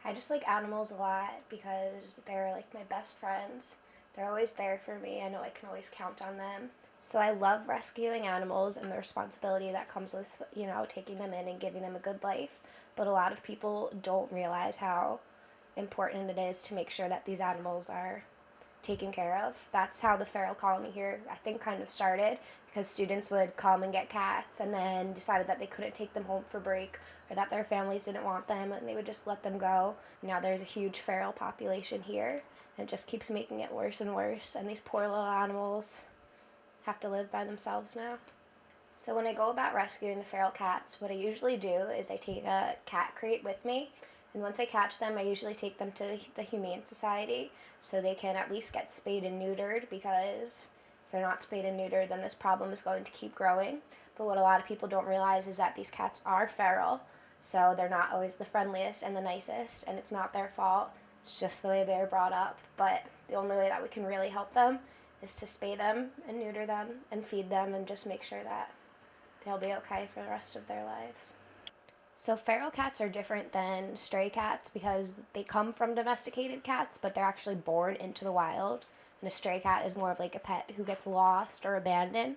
I just like animals a lot because they're like my best friends. They're always there for me. I know I can always count on them. So I love rescuing animals and the responsibility that comes with, taking them in and giving them a good life. But a lot of people don't realize how important it is to make sure that these animals are taken care of. That's how the feral colony here, I think, kind of started, because students would come and get cats and then decided that they couldn't take them home for break or that their families didn't want them and they would just let them go. Now there's a huge feral population here and it just keeps making it worse and worse, and these poor little animals have to live by themselves now. So when I go about rescuing the feral cats, what I usually do is I take a cat crate with me, and once I catch them, I usually take them to the Humane Society so they can at least get spayed and neutered, because if they're not spayed and neutered, then this problem is going to keep growing. But what a lot of people don't realize is that these cats are feral, so they're not always the friendliest and the nicest, and it's not their fault. It's just the way they're brought up. But the only way that we can really help them is to spay them and neuter them and feed them and just make sure that they'll be okay for the rest of their lives. So feral cats are different than stray cats because they come from domesticated cats, but they're actually born into the wild. And a stray cat is more of like a pet who gets lost or abandoned.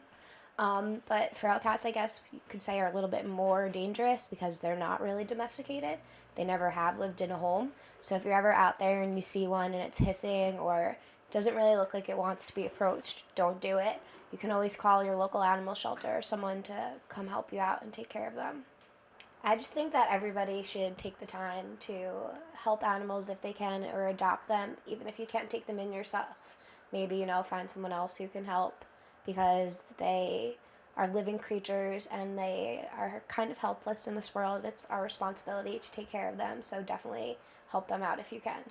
But feral cats, I guess you could say, are a little bit more dangerous because they're not really domesticated. They never have lived in a home. So if you're ever out there and you see one and it's hissing or doesn't really look like it wants to be approached, don't do it. You can always call your local animal shelter or someone to come help you out and take care of them. I just think that everybody should take the time to help animals if they can, or adopt them, even if you can't take them in yourself. Maybe, find someone else who can help, because they are living creatures and they are kind of helpless in this world. It's our responsibility to take care of them, so definitely help them out if you can.